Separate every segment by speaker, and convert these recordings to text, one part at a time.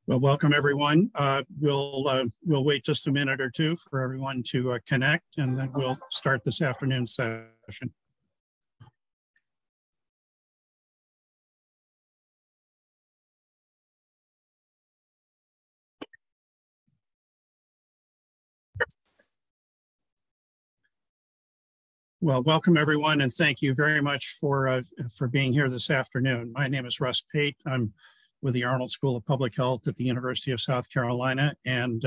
Speaker 1: Well, welcome everyone. We'll wait just a minute or two for everyone to connect, and then we'll start this afternoon's session. Well, welcome everyone, and thank you very much for being here this afternoon. My name is Russ Pate. I'm with the Arnold School of Public Health at the University of South Carolina, and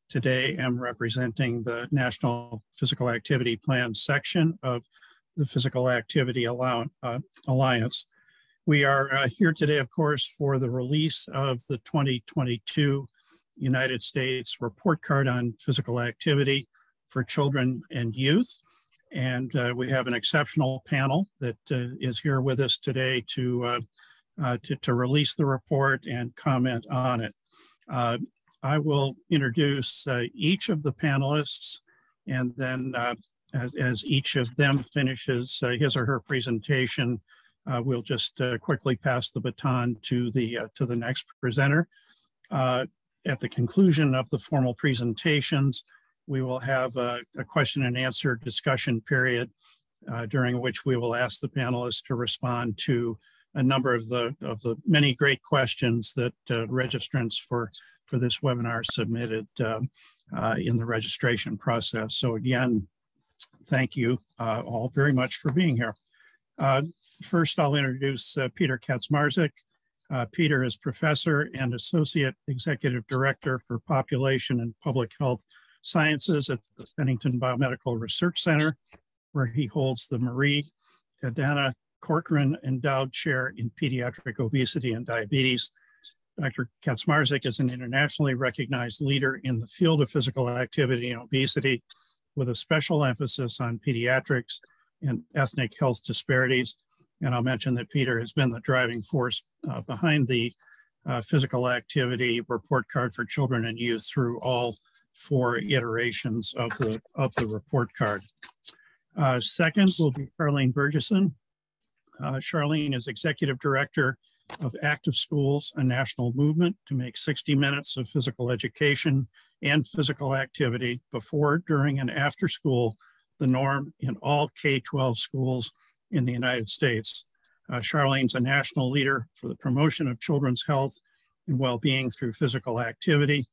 Speaker 1: today I'm representing the National Physical Activity Plan section of the Physical Activity Alliance. We are here today, of course, for the release of the 2022 United States Report Card on Physical Activity for Children and Youth. And we have an exceptional panel that is here with us today to release the report and comment on it. I will introduce each of the panelists, and then as each of them finishes his or her presentation, we'll just quickly pass the baton to the next presenter. At the conclusion of the formal presentations, we will have a question and answer discussion period during which we will ask the panelists to respond to a number of the many great questions that registrants for this webinar submitted in the registration process. So again, thank you all very much for being here. First, I'll introduce Peter Kaczmarzyk. Peter is Professor and Associate Executive Director for Population and Public Health Sciences at the Pennington Biomedical Research Center, where he holds the Marie Adana Corcoran Endowed Chair in Pediatric Obesity and Diabetes. Dr. Kaczmarzyk is an internationally recognized leader in the field of physical activity and obesity, with a special emphasis on pediatrics and ethnic health disparities. And I'll mention that Peter has been the driving force behind the physical activity report card for children and youth through all 4 iterations of the report card. Second will be Charlene Bergeson. Charlene is Executive Director of Active Schools, a national movement to make 60 minutes of physical education and physical activity before, during, and after school the norm in all K-12 schools in the United States. Charlene's a national leader for the promotion of children's health and well-being through physical activity.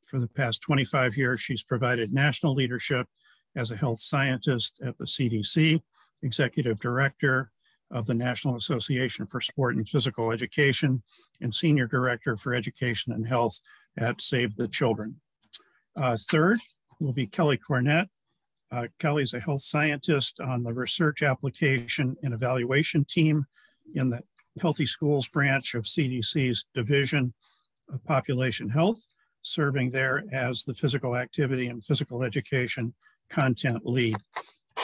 Speaker 1: For the past 25 years, she's provided national leadership as a health scientist at the CDC, Executive Director of the National Association for Sport and Physical Education, and Senior Director for Education and Health at Save the Children. Third will be Kelly Cornett. Kelly's a health scientist on the Research Application and Evaluation team in the Healthy Schools branch of CDC's Division of Population Health, serving there as the Physical Activity and Physical Education Content Lead.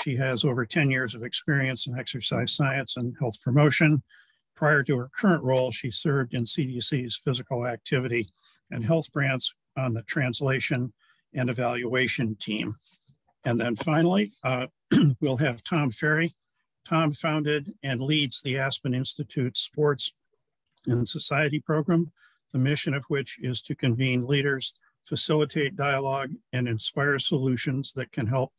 Speaker 1: She has over 10 years of experience in exercise science and health promotion. Prior to her current role, she served in CDC's Physical Activity and Health branch on the Translation and Evaluation team. And then finally, we'll have Tom Ferry. Tom founded and leads the Aspen Institute Sports and Society program, the mission of which is to convene leaders, facilitate dialogue, and inspire solutions that can help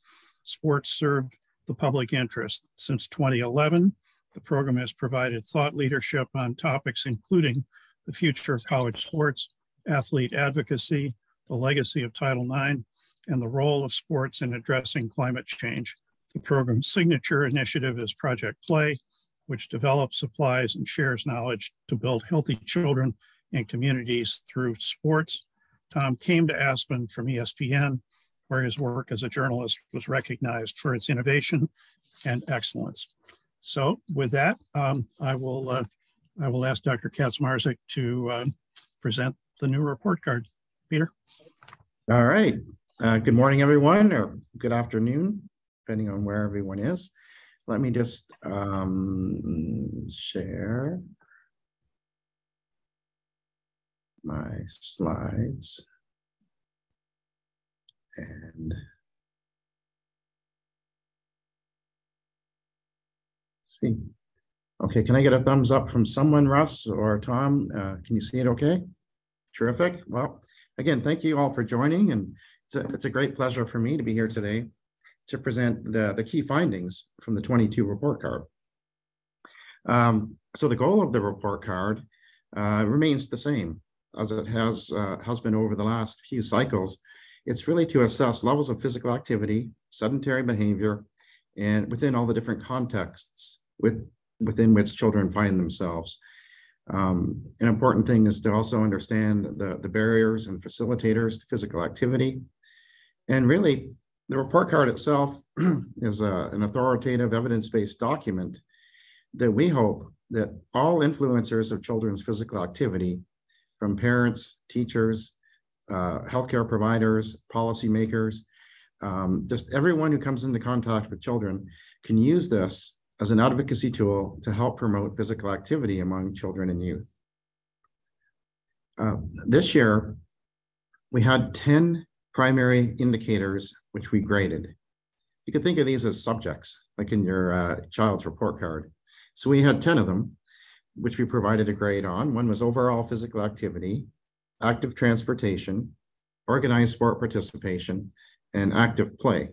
Speaker 1: sports serve the public interest. Since 2011, the program has provided thought leadership on topics including the future of college sports, athlete advocacy, the legacy of Title IX, and the role of sports in addressing climate change. The program's signature initiative is Project Play, which develops, supplies, and shares knowledge to build healthy children and communities through sports. Tom came to Aspen from ESPN, where his work as a journalist was recognized for its innovation and excellence. So with that, I will ask Dr. Kaczmarzyk to present the new report card. Peter.
Speaker 2: All right. Good morning, everyone, or good afternoon, depending on where everyone is. Let me just share my slides. And see. Okay, can I get a thumbs up from someone, Russ or Tom? Can you see it okay? Terrific. Well, again, thank you all for joining, and it's a great pleasure for me to be here today to present the key findings from the 22 report card. So the goal of the report card remains the same as it has been over the last few cycles. It's really to assess levels of physical activity, sedentary behavior, and within all the different contexts within which children find themselves. An important thing is to also understand the barriers and facilitators to physical activity. And really, the report card itself is an authoritative evidence-based document that we hope that all influencers of children's physical activity, from parents, teachers, healthcare providers, policymakers, just everyone who comes into contact with children can use this as an advocacy tool to help promote physical activity among children and youth. This year, we had 10 primary indicators which we graded. You could think of these as subjects, like in your child's report card. So we had 10 of them, which we provided a grade on. One was overall physical activity, active transportation, organized sport participation, and active play.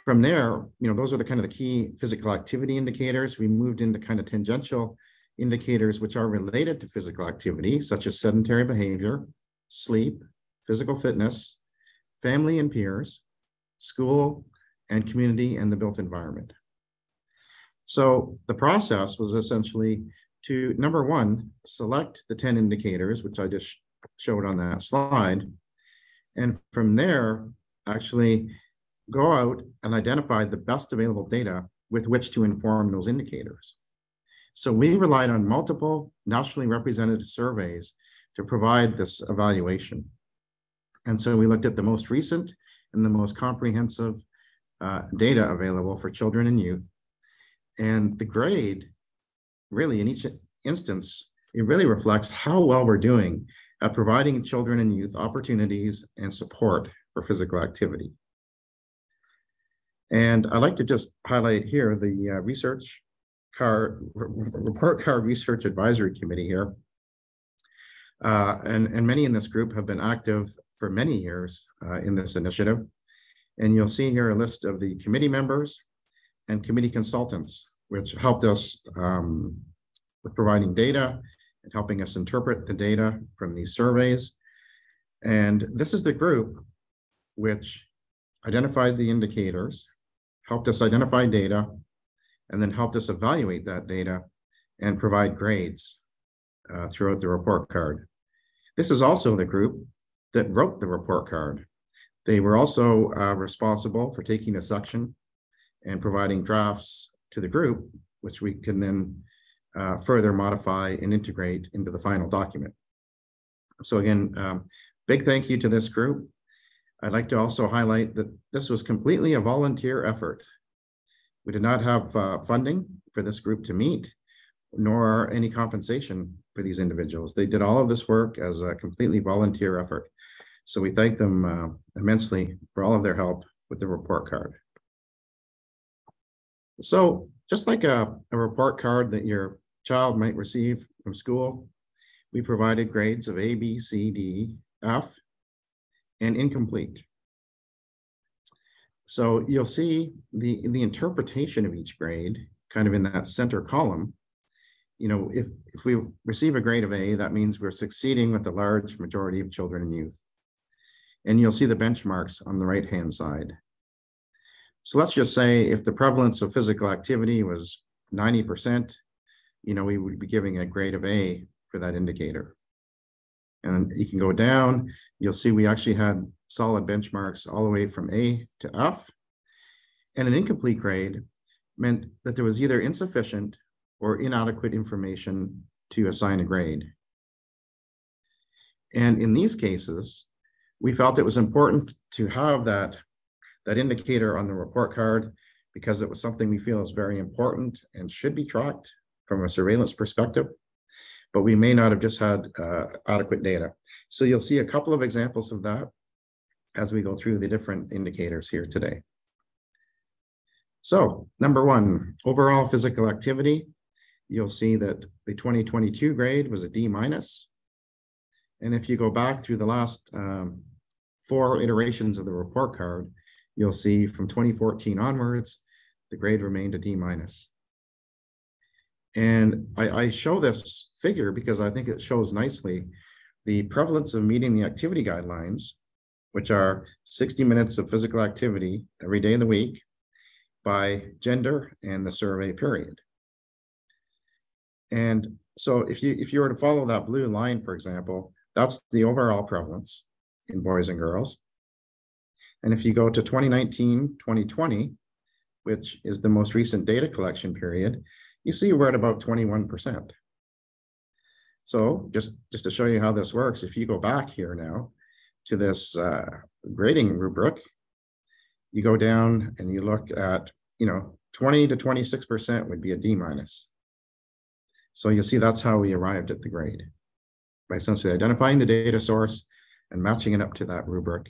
Speaker 2: From there, those are the kind of the key physical activity indicators. We moved into kind of tangential indicators which are related to physical activity, such as sedentary behavior, sleep, physical fitness, family and peers, school and community, and the built environment. So the process was essentially to, number one, select the 10 indicators, which I just showed on that slide. And from there, actually go out and identify the best available data with which to inform those indicators. So we relied on multiple nationally representative surveys to provide this evaluation. And so we looked at the most recent and the most comprehensive data available for children and youth. And the grade, really in each instance, it really reflects how well we're doing at providing children and youth opportunities and support for physical activity. And I'd like to just highlight here the report card research advisory committee here. And many in this group have been active for many years in this initiative. And you'll see here a list of the committee members and committee consultants, which helped us with providing data and helping us interpret the data from these surveys. And this is the group which identified the indicators, helped us identify data, and then helped us evaluate that data and provide grades throughout the report card. This is also the group that wrote the report card. They were also responsible for taking a section and providing drafts to the group, which we can then further modify and integrate into the final document. So again, big thank you to this group. I'd like to also highlight that this was completely a volunteer effort. We did not have funding for this group to meet, nor any compensation for these individuals. They did all of this work as a completely volunteer effort. So we thank them immensely for all of their help with the report card. So just like a report card that your child might receive from school, we provided grades of A, B, C, D, F, and incomplete. So you'll see the interpretation of each grade kind of in that center column. If we receive a grade of A, that means we're succeeding with the large majority of children and youth. And you'll see the benchmarks on the right-hand side. So let's just say if the prevalence of physical activity was 90%, we would be giving a grade of A for that indicator. And you can go down, you'll see we actually had solid benchmarks all the way from A to F. And an incomplete grade meant that there was either insufficient or inadequate information to assign a grade. And in these cases, we felt it was important to have that indicator on the report card because it was something we feel is very important and should be tracked from a surveillance perspective, but we may not have just had adequate data. So you'll see a couple of examples of that as we go through the different indicators here today. So number one, overall physical activity. You'll see that the 2022 grade was a D-. And if you go back through the last 4 iterations of the report card, you'll see from 2014 onwards, the grade remained a D-. And I show this figure because I think it shows nicely the prevalence of meeting the activity guidelines, which are 60 minutes of physical activity every day of the week, by gender and the survey period. And so if you were to follow that blue line, for example, that's the overall prevalence in boys and girls. And if you go to 2019, 2020, which is the most recent data collection period, you see we're at about 21%. So just to show you how this works, if you go back here now to this grading rubric, you go down and you look at, 20 to 26% would be a D-. So you'll see that's how we arrived at the grade, by essentially identifying the data source and matching it up to that rubric.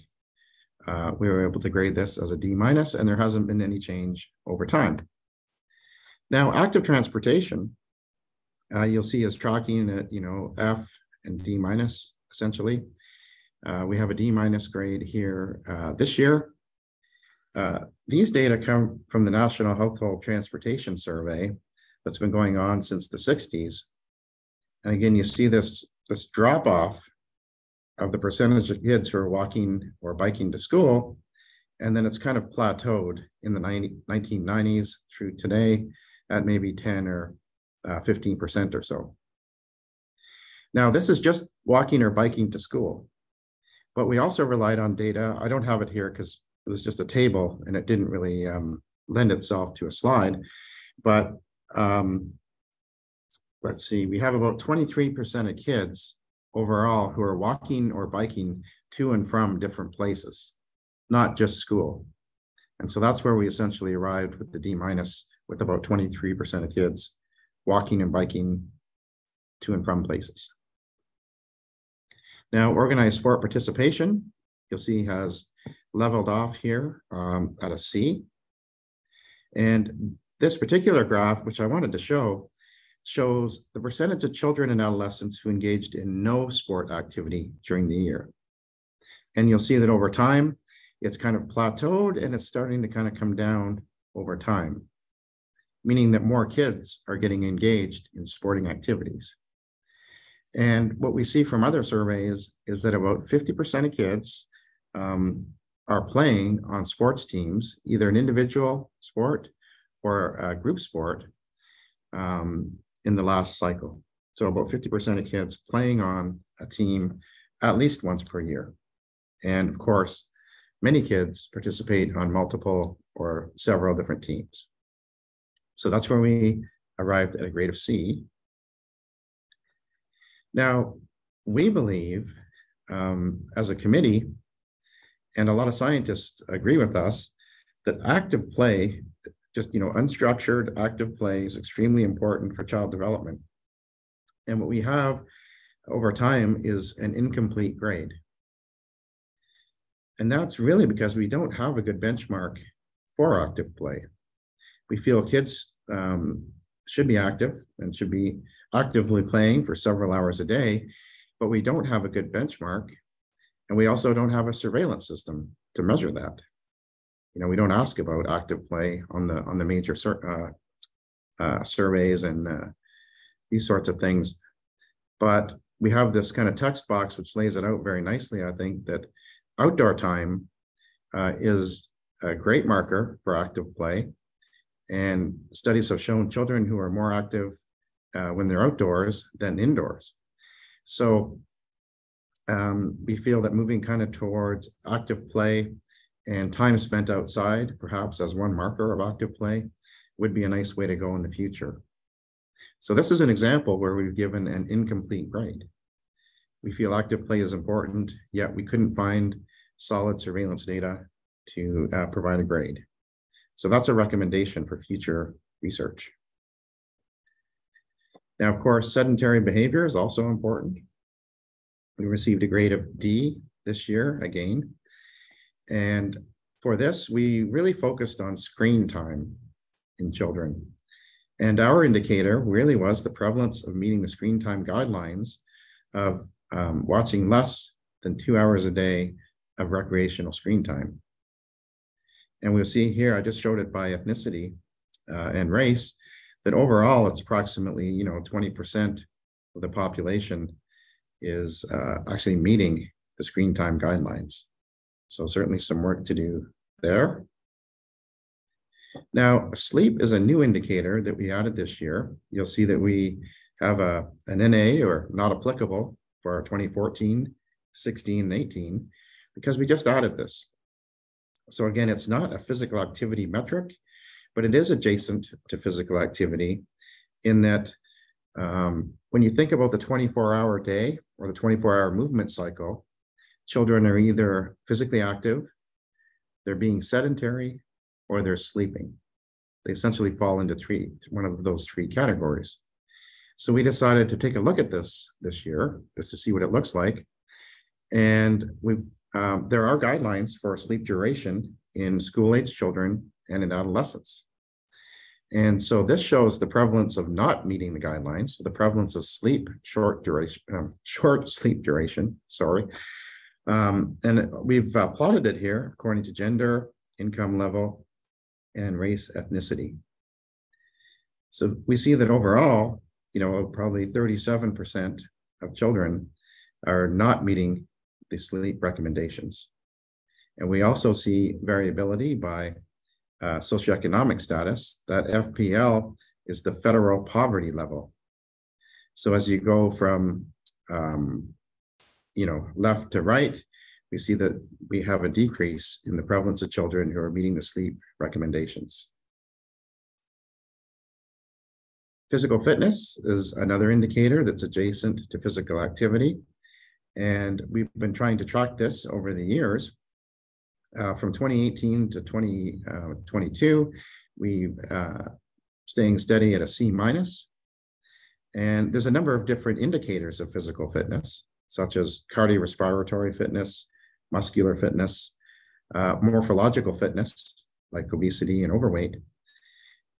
Speaker 2: We were able to grade this as a D-, and there hasn't been any change over time. Now, active transportation, you'll see is tracking at, F and D-, essentially. We have a D- grade here this year. These data come from the National Household Transportation Survey that's been going on since the 60s. And again, you see this drop off of the percentage of kids who are walking or biking to school. And then it's kind of plateaued in the 1990s through today at maybe 10 or 15% or so. Now, this is just walking or biking to school, but we also relied on data. I don't have it here because it was just a table and it didn't really lend itself to a slide, but let's see, we have about 23% of kids overall who are walking or biking to and from different places, not just school. And so that's where we essentially arrived with the D-, with about 23% of kids walking and biking to and from places. Now, organized sport participation, you'll see has leveled off here at a C. And this particular graph, which I wanted to show, shows the percentage of children and adolescents who engaged in no sport activity during the year. And you'll see that over time, it's kind of plateaued and it's starting to kind of come down over time, meaning that more kids are getting engaged in sporting activities. And what we see from other surveys is that about 50% of kids are playing on sports teams, either an individual sport or a group sport in the last cycle. So about 50% of kids playing on a team at least once per year. And of course, many kids participate on multiple or several different teams. So that's where we arrived at a grade of C. Now, we believe as a committee, and a lot of scientists agree with us, that active play, just unstructured active play, is extremely important for child development. And what we have over time is an incomplete grade. And that's really because we don't have a good benchmark for active play. We feel kids should be active and should be actively playing for several hours a day, but we don't have a good benchmark. And we also don't have a surveillance system to measure that. We don't ask about active play on the major surveys and these sorts of things. But we have this kind of text box which lays it out very nicely, I think, that outdoor time is a great marker for active play. And studies have shown children who are more active when they're outdoors than indoors. So we feel that moving kind of towards active play and time spent outside, perhaps as one marker of active play, would be a nice way to go in the future. So this is an example where we've given an incomplete grade. We feel active play is important, yet we couldn't find solid surveillance data to provide a grade. So that's a recommendation for future research. Now, of course, sedentary behavior is also important. We received a grade of D this year again. And for this, we really focused on screen time in children. And our indicator really was the prevalence of meeting the screen time guidelines of watching less than 2 hours a day of recreational screen time. And we'll see here, I just showed it by ethnicity and race, that overall it's approximately 20% of the population is actually meeting the screen time guidelines. So certainly some work to do there. Now, sleep is a new indicator that we added this year. You'll see that we have an NA, or not applicable, for our 2014, 16, and 18, because we just added this. So again, it's not a physical activity metric, but it is adjacent to physical activity in that when you think about the 24-hour day or the 24-hour movement cycle, children are either physically active, they're being sedentary, or they're sleeping. They essentially fall into one of those three categories. So we decided to take a look at this year just to see what it looks like. And there are guidelines for sleep duration in school-age children and in adolescents. And so this shows the prevalence of not meeting the guidelines, so the prevalence of short sleep duration, and we've plotted it here according to gender, income level, and race, ethnicity. So we see that overall, probably 37% of children are not meeting the sleep recommendations. And we also see variability by socioeconomic status. That FPL is the federal poverty level. So as you go from left to right, we see that we have a decrease in the prevalence of children who are meeting the sleep recommendations. Physical fitness is another indicator that's adjacent to physical activity. And we've been trying to track this over the years. From 2018 to 2022, we staying steady at a C-. And there's a number of different indicators of physical fitness, such as cardiorespiratory fitness, muscular fitness, morphological fitness, like obesity and overweight.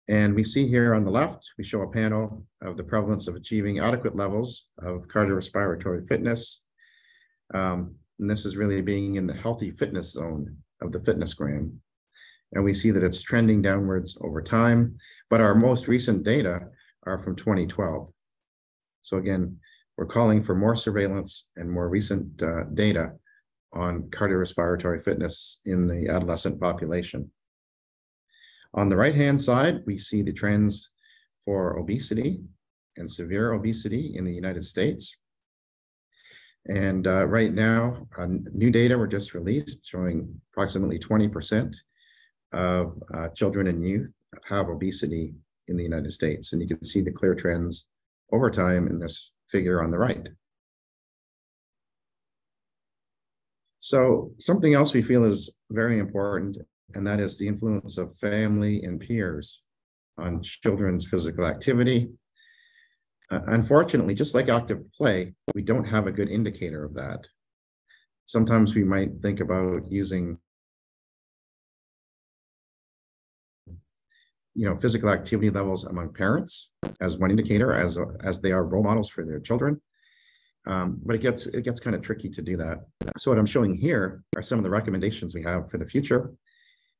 Speaker 2: And we see here on the left, we show a panel of the prevalence of achieving adequate levels of cardiorespiratory fitness. And this is really being in the healthy fitness zone of the fitness gram. And we see that it's trending downwards over time, but our most recent data are from 2012. So again, we're calling for more surveillance and more recent data on cardiorespiratory fitness in the adolescent population. On the right-hand side, we see the trends for obesity and severe obesity in the United States. And right now, new data were just released showing approximately 20% of children and youth have obesity in the United States. And you can see the clear trends over time in this figure on the right. So something else we feel is very important, and that is the influence of family and peers on children's physical activity. Unfortunately, just like active play, we don't have a good indicator of that. Sometimes we might think about using physical activity levels among parents as one indicator, as they are role models for their children. But it gets kind of tricky to do that. So what I'm showing here are some of the recommendations we have for the future.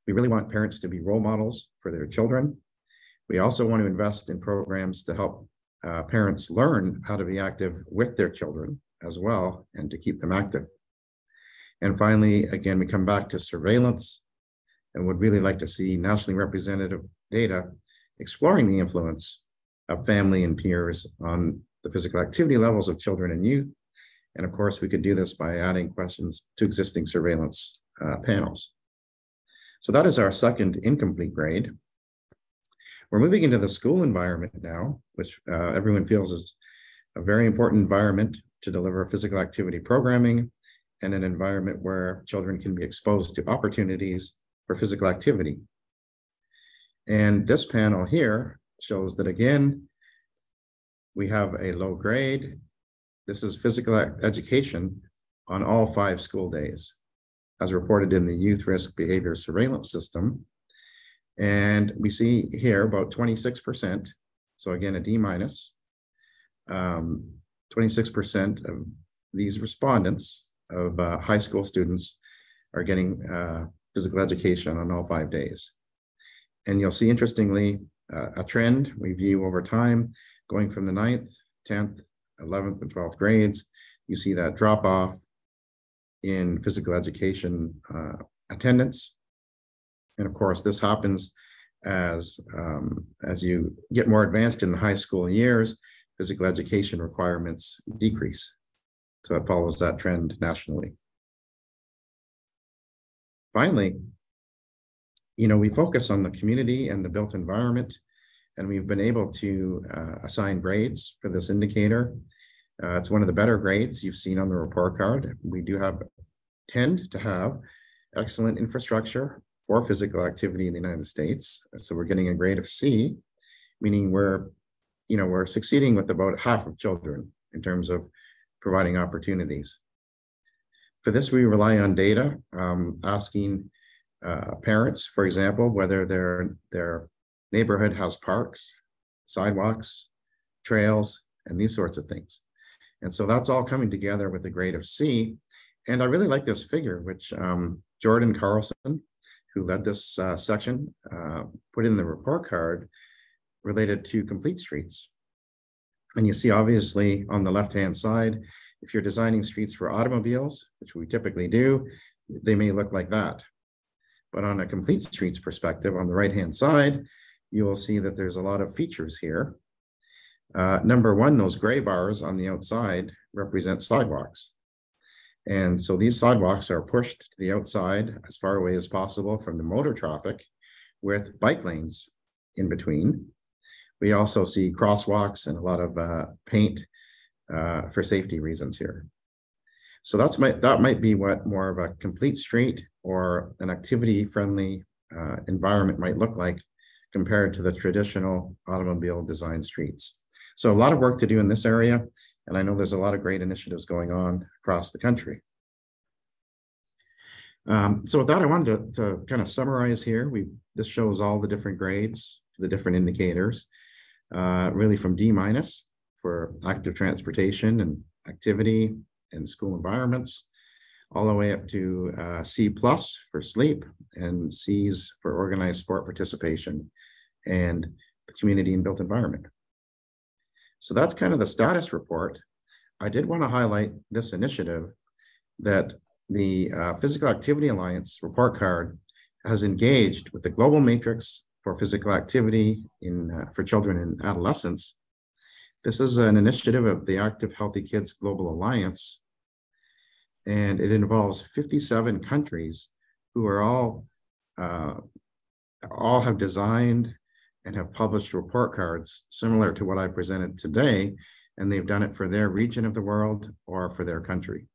Speaker 2: We really want parents to be role models for their children. We also want to invest in programs to help parents learn how to be active with their children as well, and to keep them active. And finally, again, we come back to surveillance, and would really like to see nationally representative data exploring the influence of family and peers on the physical activity levels of children and youth. And of course, we could do this by adding questions to existing surveillance panels. So that is our second incomplete grade. We're moving into the school environment now, which everyone feels is a very important environment to deliver physical activity programming, and an environment where children can be exposed to opportunities for physical activity. And this panel here shows that, again, we have a low grade. This is physical education on all 5 school days, as reported in the Youth Risk Behavior Surveillance System. And we see here about 26%, so again, a D-, 26% of these respondents of high school students are getting physical education on all 5 days. And you'll see, interestingly, a trend we view over time, going from the 9th, 10th, 11th, and 12th grades. You see that drop off in physical education attendance. And of course, this happens as you get more advanced in the high school years, physical education requirements decrease. So it follows that trend nationally. Finally, we focus on the community and the built environment, and we've been able to assign grades for this indicator. It's one of the better grades you've seen on the report card. We do tend to have excellent infrastructure for physical activity in the United States. So we're getting a grade of C, meaning we're succeeding with about half of children in terms of providing opportunities. For this, we rely on data, asking parents, for example, whether their neighborhood has parks, sidewalks, trails, and these sorts of things. And so that's all coming together with a grade of C. And I really like this figure, which Jordan Carlson, who led this section, put in the report card related to complete streets. And you see, obviously, on the left-hand side, if you're designing streets for automobiles, which we typically do, they may look like that. But on a complete streets perspective, on the right-hand side, you will see that there's a lot of features here. Number one, those gray bars on the outside represent sidewalks. And so these sidewalks are pushed to the outside as far away as possible from the motor traffic with bike lanes in between. We also see crosswalks and a lot of paint for safety reasons here. So that might be what more of a complete street or an activity-friendly environment might look like compared to the traditional automobile design streets. So a lot of work to do in this area, and I know there's a lot of great initiatives going on across the country. So with that, I wanted to kind of summarize here. This shows all the different grades, the different indicators, really from D- for active transportation and activity and school environments, all the way up to C+ for sleep, and C's for organized sport participation and the community and built environment. So that's kind of the status report. I did want to highlight this initiative that the Physical Activity Alliance report card has engaged with the Global Matrix for Physical Activity for Children and Adolescents. This is an initiative of the Active Healthy Kids Global Alliance, and it involves 57 countries who are all have designed and have published report cards similar to what I presented today, and they've done it for their region of the world or for their country.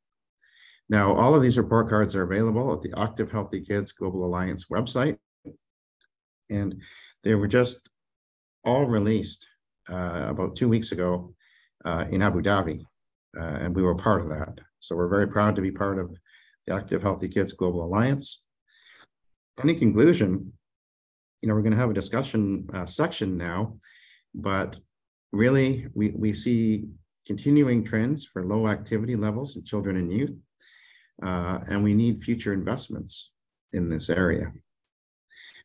Speaker 2: Now, all of these report cards are available at the Active Healthy Kids Global Alliance website, and they were just all released about 2 weeks ago in Abu Dhabi, and we were part of that. So we're very proud to be part of the Active Healthy Kids Global Alliance. And in conclusion, we're going to have a discussion section now, but really we see continuing trends for low activity levels in children and youth, and we need future investments in this area.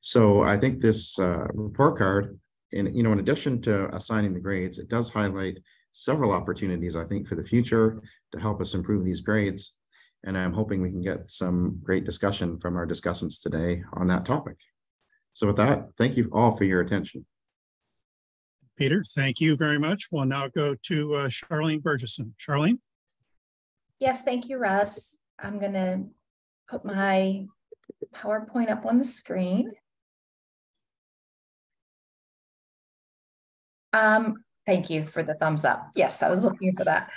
Speaker 2: So I think this report card, in addition to assigning the grades, it does highlight several opportunities, I think, for the future to help us improve these grades. And I'm hoping we can get some great discussion from our discussants today on that topic. So with that, thank you all for your attention.
Speaker 1: Peter, thank you very much. We'll now go to Charlene Burgesson. Charlene?
Speaker 3: Yes, thank you, Russ. I'm going to put my PowerPoint up on the screen. Thank you for the thumbs up. Yes, I was looking for that.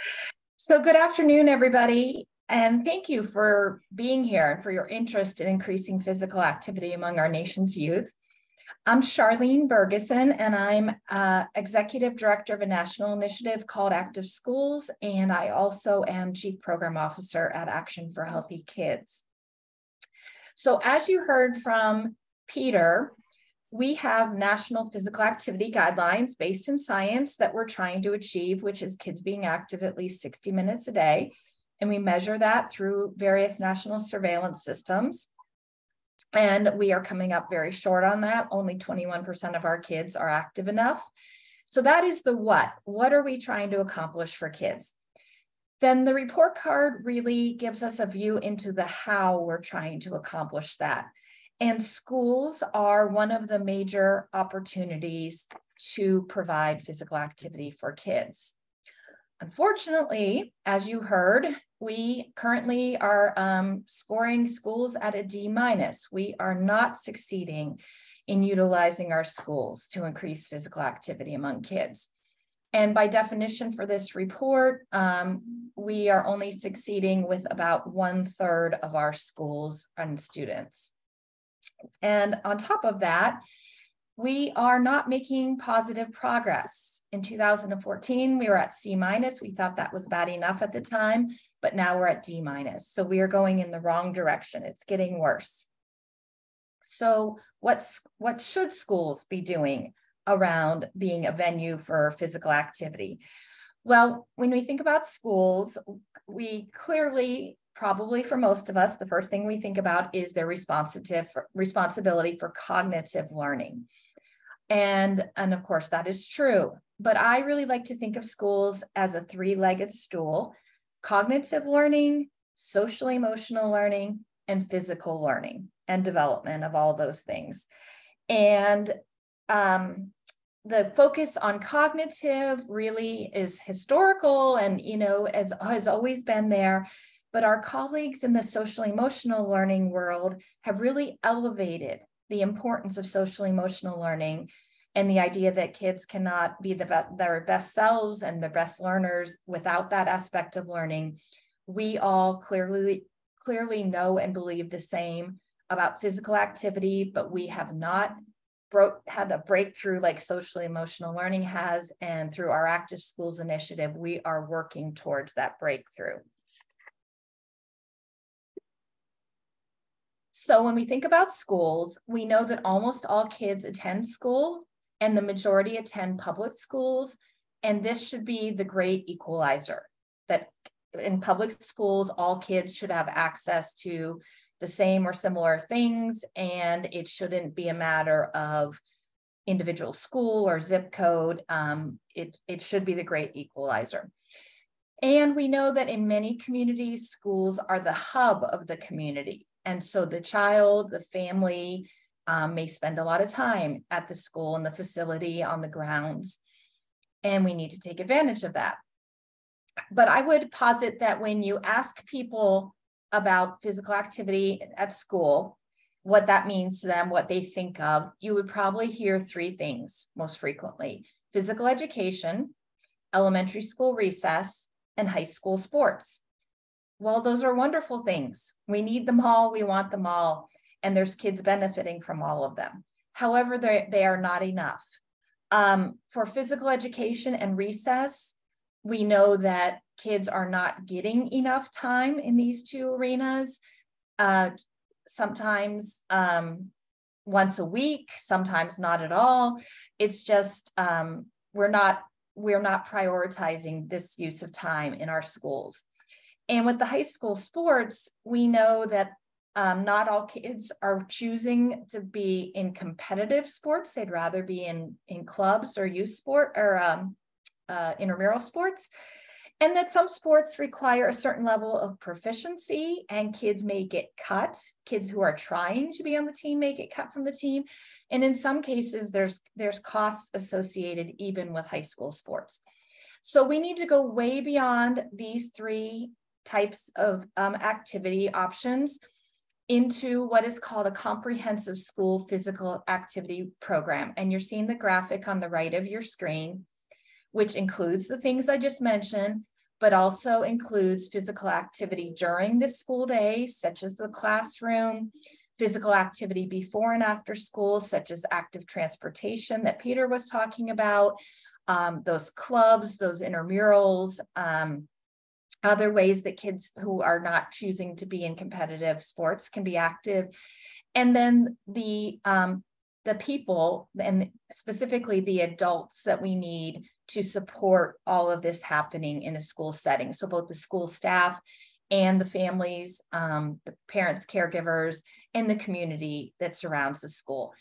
Speaker 3: So good afternoon, everybody. And thank you for being here and for your interest in increasing physical activity among our nation's youth. I'm Charlene Burgesson, and I'm Executive Director of a national initiative called Active Schools, and I also am Chief Program Officer at Action for Healthy Kids. So as you heard from Peter, we have national physical activity guidelines based in science that we're trying to achieve, which is kids being active at least 60 minutes a day. And we measure that through various national surveillance systems. And we are coming up very short on that. Only 21% of our kids are active enough. So that is the what. What are we trying to accomplish for kids? Then the report card really gives us a view into the how we're trying to accomplish that. And schools are one of the major opportunities to provide physical activity for kids. Unfortunately, as you heard, we currently are scoring schools at a D-. We are not succeeding in utilizing our schools to increase physical activity among kids. And by definition for this report, we are only succeeding with about 1/3 of our schools and students. And on top of that, we are not making positive progress. In 2014, we were at C-. We thought that was bad enough at the time, but now we're at D-. So we are going in the wrong direction. It's getting worse. So what should schools be doing around being a venue for physical activity? Well, when we think about schools, we clearly, probably for most of us, the first thing we think about is their responsibility for cognitive learning. And of course, that is true. But I really like to think of schools as a three-legged stool: cognitive learning, social emotional learning, and physical learning and development of all those things. And the focus on cognitive really is historical and, has always been there. But our colleagues in the social emotional learning world have really elevated the importance of social emotional learning and the idea that kids cannot be their best selves and the best learners without that aspect of learning. We all clearly know and believe the same about physical activity, but we have not had a breakthrough like social emotional learning has. And through our Active Schools initiative, we are working towards that breakthrough. So when we think about schools, we know that almost all kids attend school and the majority attend public schools. And this should be the great equalizer, that in public schools, all kids should have access to the same or similar things. And it shouldn't be a matter of individual school or zip code. It should be the great equalizer. And we know that in many communities, schools are the hub of the community. And so the child, the family may spend a lot of time at the school and the facility, on the grounds, and we need to take advantage of that. But I would posit that when you ask people about physical activity at school, what that means to them, what they think of, you would probably hear three things most frequently: physical education, elementary school recess, and high school sports. Well, those are wonderful things. We need them all, we want them all, and there's kids benefiting from all of them. However, they are not enough. For physical education and recess, we know that kids are not getting enough time in these two arenas. Sometimes once a week, sometimes not at all. It's just we're not prioritizing this use of time in our schools. And with the high school sports, we know that not all kids are choosing to be in competitive sports. They'd rather be in clubs or youth sport or intramural sports. And that some sports require a certain level of proficiency, and kids may get cut. Kids who are trying to be on the team may get cut from the team. And in some cases, there's costs associated even with high school sports. So we need to go way beyond these three types of activity options into what is called a comprehensive school physical activity program. And you're seeing the graphic on the right of your screen, which includes the things I just mentioned, but also includes physical activity during the school day, such as the classroom, physical activity before and after school, such as active transportation that Peter was talking about, those clubs, those intramurals, other ways that kids who are not choosing to be in competitive sports can be active. And then the people, and specifically the adults that we need to support all of this happening in a school setting. So both the school staff and the families, the parents, caregivers, and the community that surrounds the school.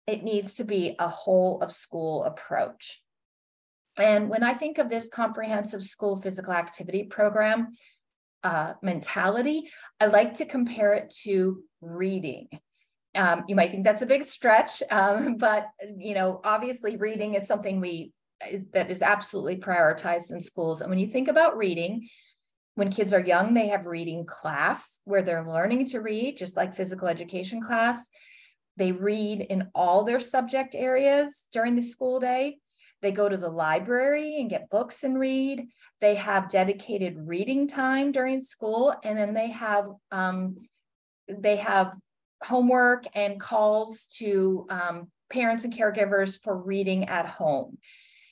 Speaker 3: It needs to be a whole of school approach. And when I think of this comprehensive school physical activity program mentality, I like to compare it to reading. You might think that's a big stretch, but obviously reading is something that is absolutely prioritized in schools. And when you think about reading, when kids are young, they have reading class where they're learning to read, just like physical education class. They read in all their subject areas during the school day. They go to the library and get books and read. They have dedicated reading time during school, and then they have homework and calls to parents and caregivers for reading at home.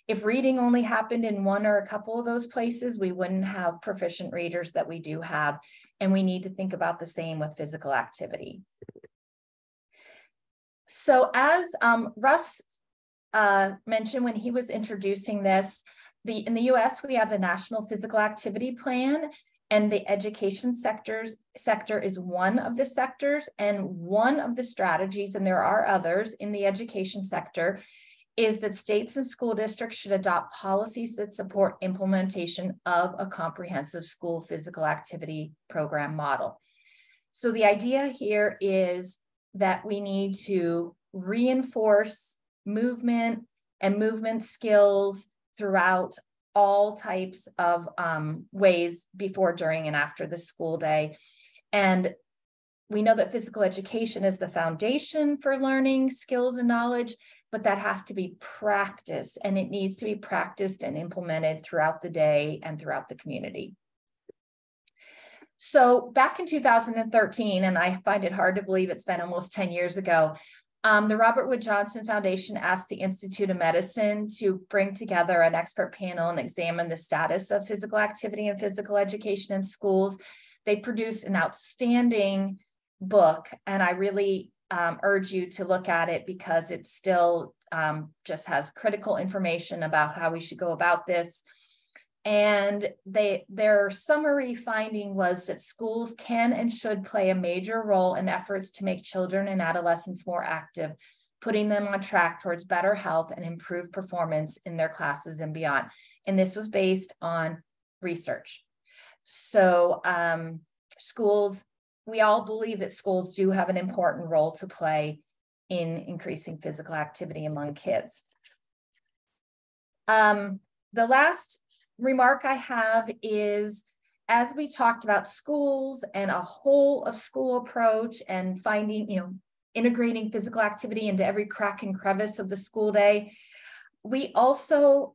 Speaker 3: If reading only happened in one or a couple of those places, we wouldn't have proficient readers that we do have, and we need to think about the same with physical activity. So as Russ mentioned when he was introducing this, in the US, we have the National Physical Activity Plan, and the education sector is one of the sectors, and one of the strategies, and there are others in the education sector, is that states and school districts should adopt policies that support implementation of a comprehensive school physical activity program model. So the idea here is that we need to reinforce movement and movement skills throughout all types of ways before, during, and after the school day. And we know that physical education is the foundation for learning skills and knowledge, but that has to be practiced, and it needs to be practiced and implemented throughout the day and throughout the community. So back in 2013, and I find it hard to believe it's been almost 10 years ago, the Robert Wood Johnson Foundation asked the Institute of Medicine to bring together an expert panel and examine the status of physical activity and physical education in schools. They produced an outstanding book, and I really urge you to look at it because it still just has critical information about how we should go about this. And their summary finding was that schools can and should play a major role in efforts to make children and adolescents more active, putting them on track towards better health and improved performance in their classes and beyond. And this was based on research. So schools, we all believe that schools do have an important role to play in increasing physical activity among kids. The last remark I have is, as we talked about schools and a whole of school approach and finding, integrating physical activity into every crack and crevice of the school day, there's also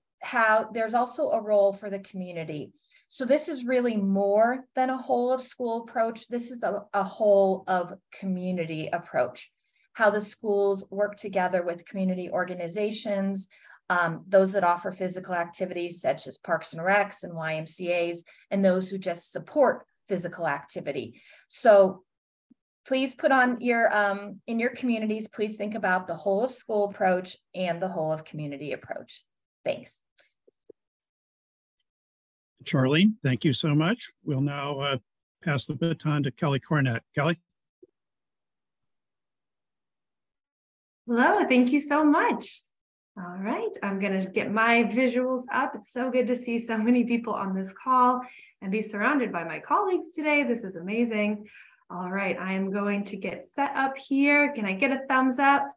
Speaker 3: a role for the community. So this is really more than a whole of school approach. This is a whole of community approach, how the schools work together with community organizations, those that offer physical activities such as Parks and Recs and YMCAs, and those who just support physical activity. So please put on your, in your communities, please think about the whole of school approach and the whole of community approach. Thanks.
Speaker 1: Charlene, thank you so much. We'll now pass the baton to Kelly Cornett. Kelly?
Speaker 4: Hello, thank you so much. All right, I'm gonna get my visuals up. It's so good to see so many people on this call and be surrounded by my colleagues today. This is amazing. All right, I am going to get set up here. Can I get a thumbs up?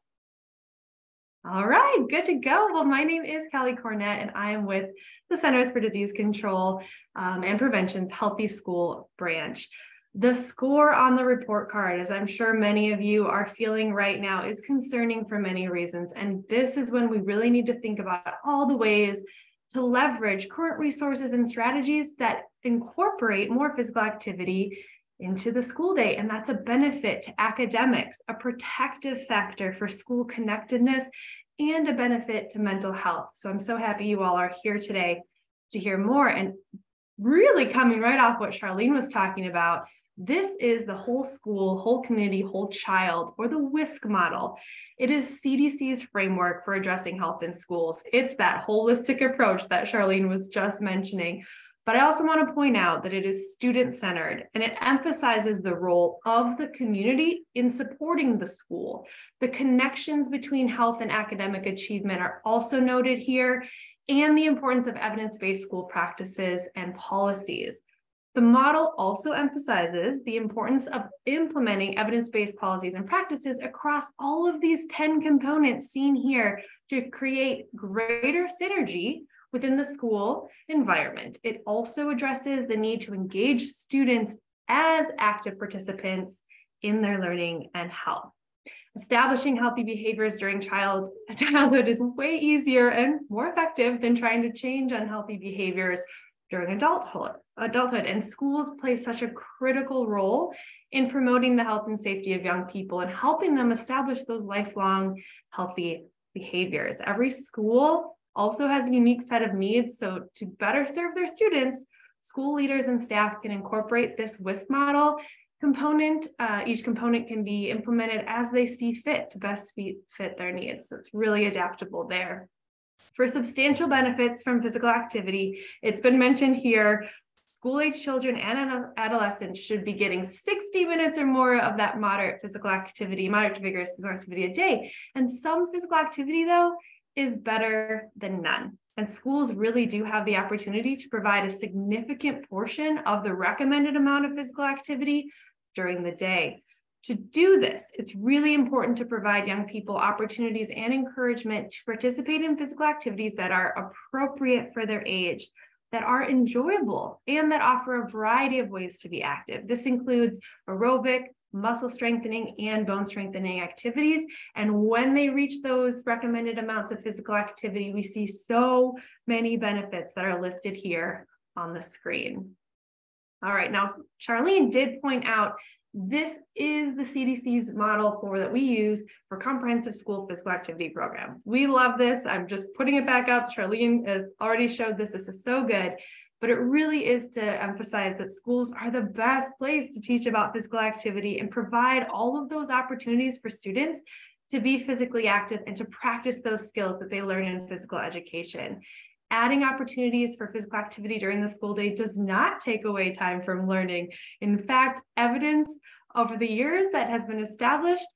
Speaker 4: All right, good to go. Well, my name is Kelly Cornett, and I am with the Centers for Disease Control and Prevention's Healthy School branch. The score on the report card, as I'm sure many of you are feeling right now, is concerning for many reasons. And this is when we really need to think about all the ways to leverage current resources and strategies that incorporate more physical activity into the school day. And that's a benefit to academics, a protective factor for school connectedness, and a benefit to mental health. So I'm so happy you all are here today to hear more. And really coming right off what Charlene was talking about, this is the whole school, whole community, whole child, or the WISC model. It is CDC's framework for addressing health in schools. It's that holistic approach that Charlene was just mentioning. But I also want to point out that it is student-centered and it emphasizes the role of the community in supporting the school. The connections between health and academic achievement are also noted here, and the importance of evidence-based school practices and policies. The model also emphasizes the importance of implementing evidence-based policies and practices across all of these 10 components seen here to create greater synergy within the school environment. It also addresses the need to engage students as active participants in their learning and health. Establishing healthy behaviors during childhood is way easier and more effective than trying to change unhealthy behaviors during adulthood. And schools play such a critical role in promoting the health and safety of young people and helping them establish those lifelong healthy behaviors. Every school also has a unique set of needs. So to better serve their students, school leaders and staff can incorporate this WISC model component. Each component can be implemented as they see fit to best fit their needs. So it's really adaptable there. For substantial benefits from physical activity, it's been mentioned here, school-age children and adolescents should be getting 60 minutes or more of that moderate to vigorous physical activity a day. And some physical activity, though, is better than none. And schools really do have the opportunity to provide a significant portion of the recommended amount of physical activity during the day. To do this, it's really important to provide young people opportunities and encouragement to participate in physical activities that are appropriate for their age, that are enjoyable, and that offer a variety of ways to be active. This includes aerobic, muscle strengthening, and bone strengthening activities. And when they reach those recommended amounts of physical activity, we see so many benefits that are listed here on the screen. All right, now Charlene did point out this is the CDC's model that we use for comprehensive school physical activity program. We love this. I'm just putting it back up. Charlene has already showed this. This is so good. But it really is to emphasize that schools are the best place to teach about physical activity and provide all of those opportunities for students to be physically active and to practice those skills that they learn in physical education. Adding opportunities for physical activity during the school day does not take away time from learning. In fact, evidence over the years that has been established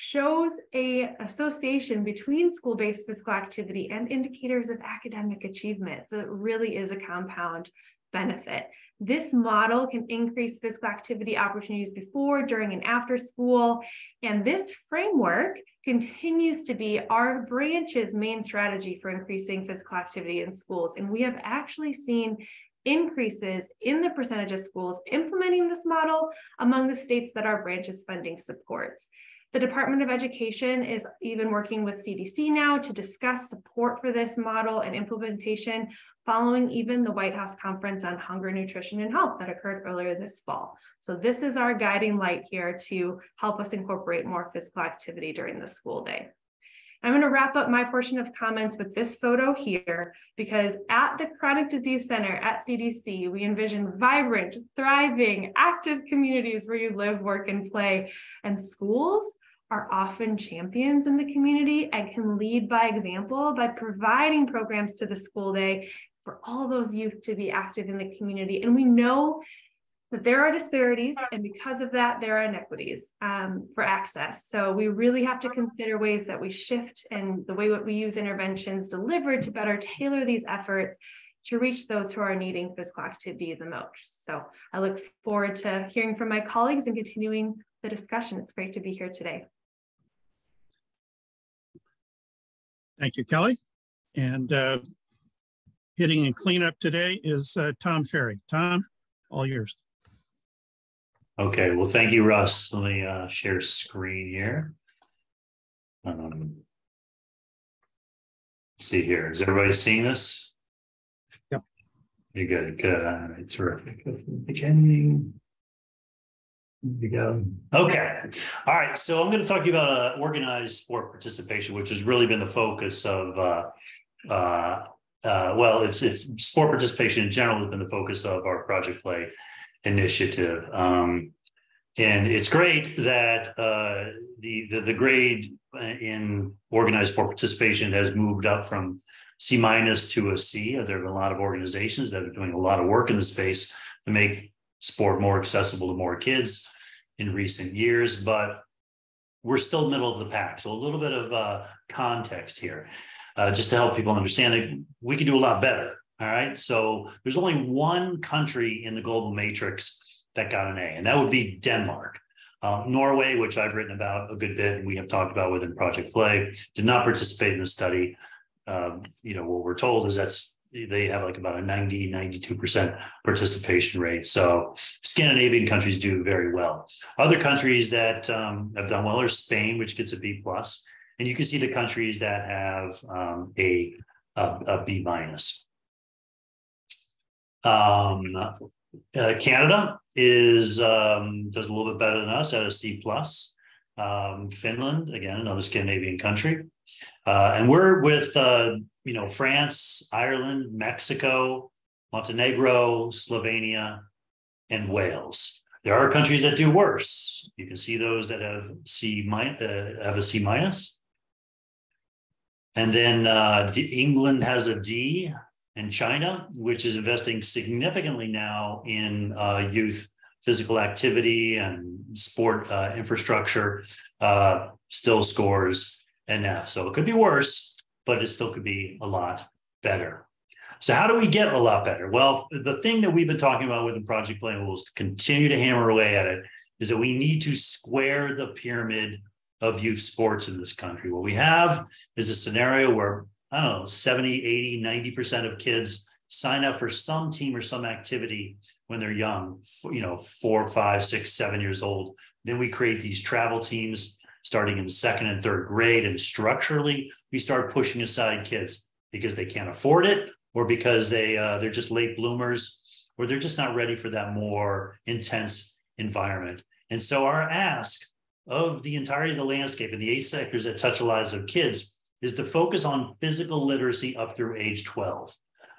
Speaker 4: shows an association between school-based physical activity and indicators of academic achievement. So it really is a compound benefit. This model can increase physical activity opportunities before, during, and after school. And this framework continues to be our branch's main strategy for increasing physical activity in schools. And we have actually seen increases in the percentage of schools implementing this model among the states that our branch's funding supports. The Department of Education is even working with CDC now to discuss support for this model and implementation following even the White House Conference on Hunger, Nutrition, and Health that occurred earlier this fall. So this is our guiding light here to help us incorporate more physical activity during the school day. I'm going to wrap up my portion of comments with this photo here, because at the Chronic Disease Center at CDC, we envision vibrant, thriving, active communities where you live, work, and play. And schools are often champions in the community and can lead by example by providing programs to the school day for all those youth to be active in the community. And we know that there are disparities, and because of that, there are inequities for access. So we really have to consider ways that we shift and the way that we use interventions delivered to better tailor these efforts to reach those who are needing physical activity the most. So I look forward to hearing from my colleagues and continuing the discussion. It's great to be here today.
Speaker 1: Thank you, Kelly. And hitting and cleanup today is Tom Ferry. Tom, all yours.
Speaker 5: Okay, well, thank you, Russ. Let me share screen here. Let's see here. Is everybody seeing this?
Speaker 1: Yep.
Speaker 5: You're good. Good. All right, terrific. Go from the beginning. There you go. Okay. All right. So I'm going to talk to you about organized sport participation, which has really been the focus of, well, it's sport participation in general has been the focus of our Project Play initiative. And it's great that the grade in organized sport participation has moved up from C- to a C. There have been a lot of organizations that are doing a lot of work in the space to make sport more accessible to more kids in recent years, but we're still middle of the pack. So a little bit of context here, just to help people understand that we can do a lot better. All right. So there's only one country in the global matrix that got an A, and that would be Denmark. Norway, which I've written about a good bit, and we have talked about within Project Play, did not participate in the study. What we're told is they have like about a 92% participation rate. So Scandinavian countries do very well. Other countries that have done well are Spain, which gets a B+. And you can see the countries that have a B-. Canada does a little bit better than us at a C+. Finland, again, another Scandinavian country. And we're with, France, Ireland, Mexico, Montenegro, Slovenia, and Wales. There are countries that do worse. You can see those that have have a C-. And then England has a D, and China, which is investing significantly now in youth physical activity and sport infrastructure, still scores an F. So it could be worse, but it still could be a lot better. So how do we get a lot better? Well, the thing that we've been talking about within Project Play, and we'll continue to hammer away at it, is that we need to square the pyramid of youth sports in this country. What we have is a scenario where, 70, 80, 90% of kids sign up for some team or some activity when they're young, 4, 5, 6, 7 years old. Then we create these travel teams starting in 2nd and 3rd grade. And structurally, we start pushing aside kids because they can't afford it, or because they're just late bloomers, or they're just not ready for that more intense environment. And so our ask of the entirety of the landscape and the 8 sectors that touch the lives of kids is to focus on physical literacy up through age 12,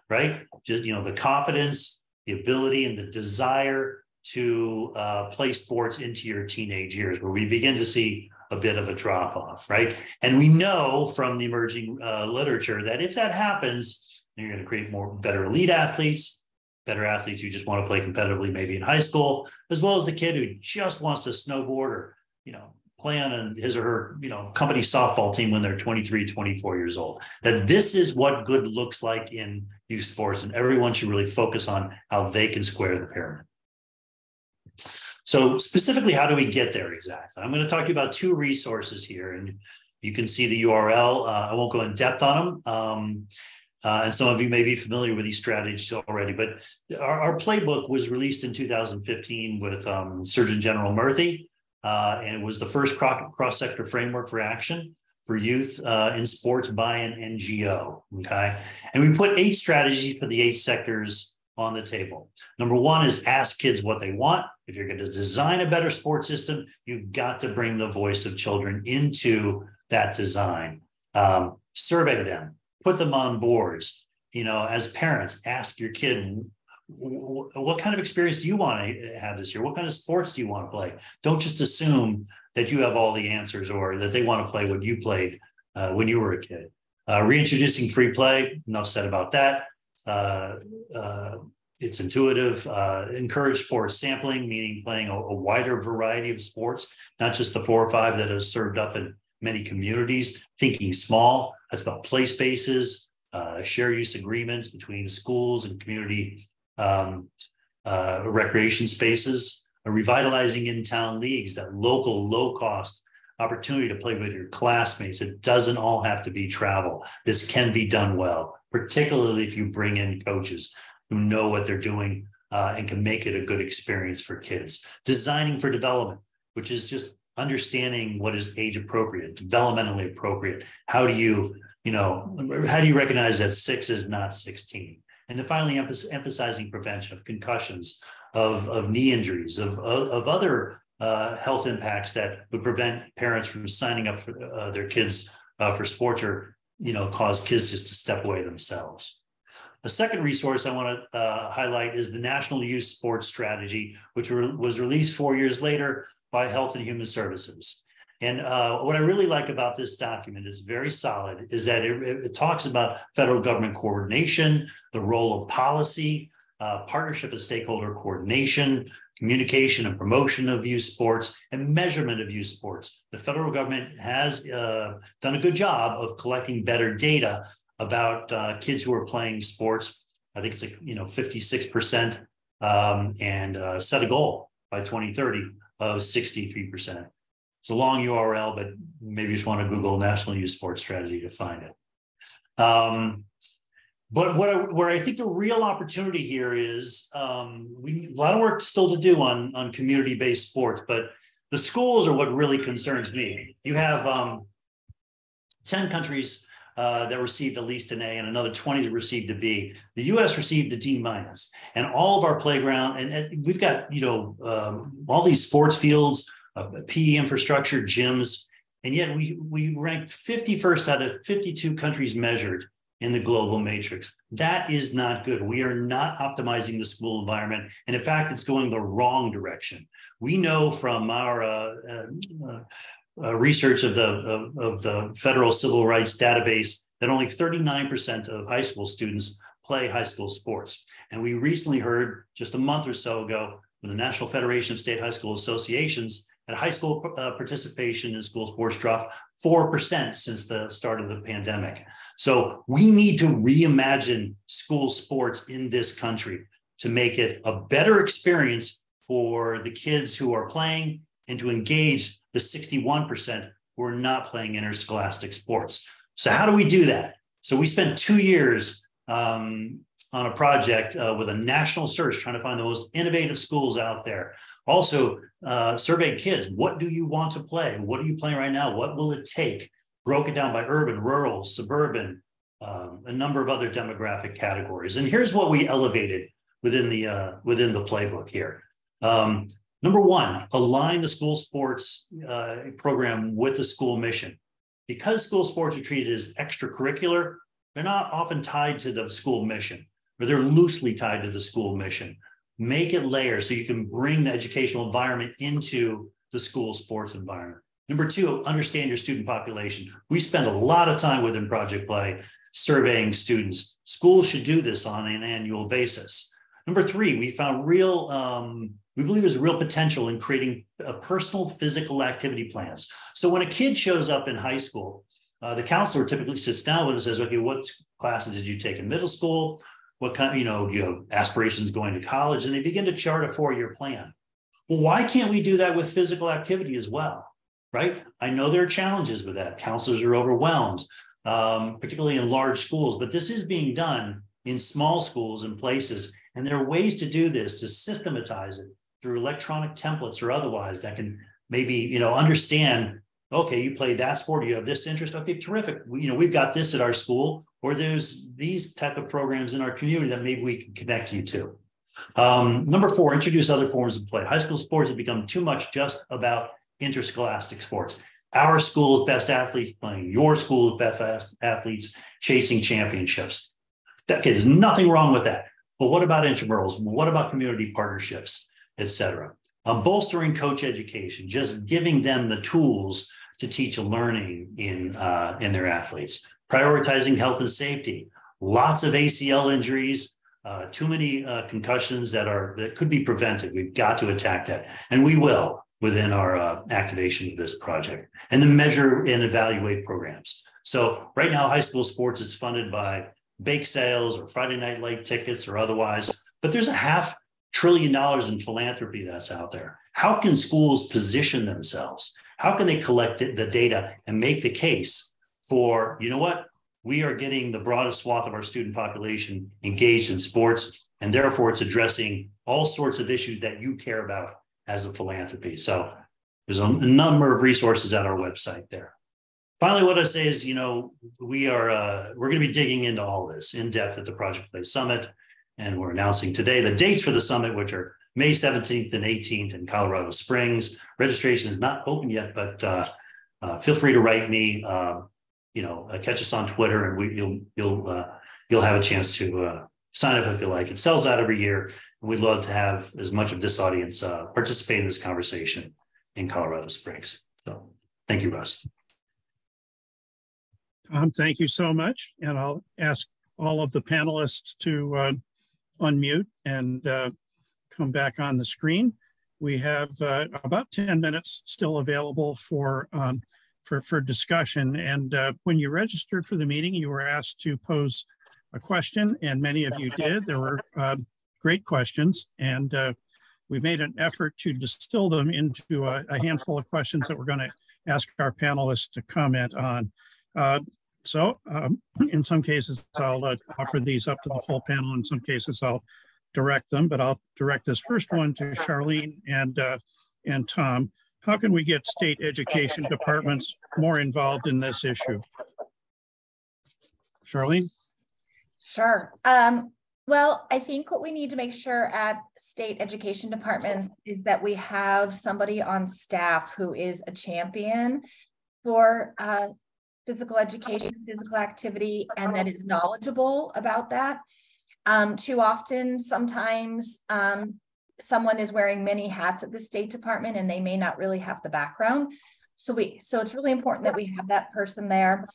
Speaker 5: right? Just, the confidence, the ability, and the desire to play sports into your teenage years, where we begin to see a bit of a drop off, right? And we know from the emerging literature that if that happens, you're going to create better elite athletes, better athletes who just want to play competitively, maybe in high school, as well as the kid who just wants to snowboard or, play on his or her, company softball team when they're 23, 24 years old. That this is what good looks like in youth sports, and everyone should really focus on how they can square the pyramid. So specifically, how do we get there exactly? I'm going to talk to you about 2 resources here, and you can see the URL. I won't go in depth on them. And some of you may be familiar with these strategies already, but our playbook was released in 2015 with Surgeon General Murthy. And it was the first cross-sector framework for action for youth in sports by an NGO, okay? And we put 8 strategies for the 8 sectors on the table. Number 1 is ask kids what they want. If you're going to design a better sports system, you've got to bring the voice of children into that design. Survey them, put them on boards. As parents, ask your kid, what kind of experience do you want to have this year? What kind of sports do you want to play? Don't just assume that you have all the answers, or that they want to play what you played when you were a kid. Reintroducing free play, enough said about that. It's intuitive. Encourage sports sampling, meaning playing a wider variety of sports, not just the 4 or 5 that are served up in many communities. Thinking small, that's about play spaces, share use agreements between schools and community recreation spaces, revitalizing in-town leagues, that local, low-cost opportunity to play with your classmates. It doesn't all have to be travel. This can be done well, particularly if you bring in coaches who know what they're doing and can make it a good experience for kids. Designing for development, which is just understanding what is age appropriate, developmentally appropriate. How do you recognize that 6 is not 16? And then finally, emphasizing prevention of concussions, of knee injuries, of other health impacts that would prevent parents from signing up for their kids for sports, or cause kids just to step away themselves. A second resource I want to highlight is the National Youth Sports Strategy, which was released 4 years later by Health and Human Services. And what I really like about this document is very solid, is that it talks about federal government coordination, the role of policy, partnership and stakeholder coordination, communication and promotion of youth sports, and measurement of youth sports. The federal government has done a good job of collecting better data about kids who are playing sports. I think it's like 56%, and set a goal by 2030 of 63%. It's a long URL, but maybe you just want to Google National Youth Sports Strategy to find it. But where I think the real opportunity here is, a lot of work still to do on community-based sports, but the schools are what really concerns me. You have 10 countries that received at least an A and another 20 that received a B. The US received a D-, and all of our playground, and we've got, all these sports fields, PE infrastructure, gyms, and yet we ranked 51st out of 52 countries measured in the global matrix. That is not good. We are not optimizing the school environment. And in fact, it's going the wrong direction. We know from our research of the Federal Civil Rights Database that only 39% of high school students play high school sports. And we recently heard just a month or so ago from the National Federation of State High School Associations that high school participation in school sports dropped 4% since the start of the pandemic. So we need to reimagine school sports in this country to make it a better experience for the kids who are playing and to engage the 61% who are not playing interscholastic sports. So how do we do that? So we spent 2 years on a project with a national search trying to find the most innovative schools out there. Also surveyed kids. What do you want to play? What are you playing right now? What will it take? Broke it down by urban, rural, suburban, a number of other demographic categories. And here's what we elevated within the playbook here. Number one, align the school sports program with the school mission. Because school sports are treated as extracurricular, they're not often tied to the school mission, or they're loosely tied to the school mission. Make it layer so you can bring the educational environment into the school sports environment. Number two, understand your student population. We spend a lot of time within Project Play surveying students. Schools should do this on an annual basis. Number three, we found we believe there's real potential in creating personal physical activity plans. So when a kid shows up in high school, the counselor typically sits down with and says, okay, what classes did you take in middle school? What kind, do you have aspirations going to college? And they begin to chart a 4-year plan. Well, why can't we do that with physical activity as well, right? I know there are challenges with that. Counselors are overwhelmed, particularly in large schools, but this is being done in small schools and places. And there are ways to do this, to systematize it through electronic templates or otherwise that can maybe, understand, okay, you played that sport, you have this interest. Okay, terrific. We've got this at our school, or there's these type of programs in our community that maybe we can connect you to. Number four, introduce other forms of play. High school sports have become too much just about interscholastic sports. Our school's best athletes playing, your school's best athletes chasing championships. Okay, there's nothing wrong with that. But what about intramurals? What about community partnerships, et cetera? Bolstering coach education, just giving them the tools to teach learning in their athletes. Prioritizing health and safety. Lots of ACL injuries, too many concussions that could be prevented. We've got to attack that, and we will within our activation of this project. And then measure and evaluate programs. So right now, high school sports is funded by bake sales or Friday night light tickets or otherwise, but there's $500 billion in philanthropy that's out there. How can schools position themselves? How can they collect the data and make the case for, we are getting the broadest swath of our student population engaged in sports, and therefore it's addressing all sorts of issues that you care about as a philanthropy. So there's a number of resources at our website there. Finally, what I say is, we're going to be digging into all this in depth at the Project Play Summit. And we're announcing today the dates for the summit, which are May 17th and 18th in Colorado Springs. Registration is not open yet, but feel free to write me, catch us on Twitter, and you'll you'll have a chance to sign up if you like. It sells out every year, and we'd love to have as much of this audience participate in this conversation in Colorado Springs. So thank you, Russ.
Speaker 1: Tom, thank you so much. And I'll ask all of the panelists to unmute and come back on the screen. We have about 10 minutes still available for discussion. And when you registered for the meeting, you were asked to pose a question, and many of you did. There were great questions, and we made an effort to distill them into a handful of questions that we're going to ask our panelists to comment on. So in some cases, I'll offer these up to the full panel. In some cases, I'll direct them, but I'll direct this first one to Charlene and Tom. How can we get state education departments more involved in this issue? Charlene?
Speaker 3: Sure. Well, I think what we need to make sure at state education departments is that we have somebody on staff who is a champion for physical education, physical activity, and that is knowledgeable about that. Too often, sometimes someone is wearing many hats at the State Department and they may not really have the background. So it's really important that we have that person there.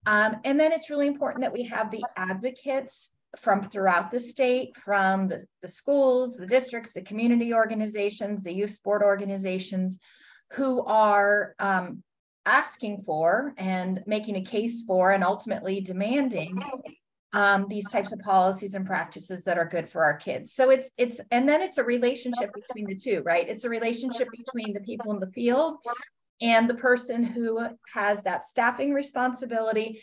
Speaker 3: And then it's really important that we have the advocates from throughout the state, from the schools, the districts, the community organizations, the youth sport organizations, who are asking for and making a case for and ultimately demanding these types of policies and practices that are good for our kids. So and then it's a relationship between the two, right? It's a relationship between the people in the field and the person who has that staffing responsibility,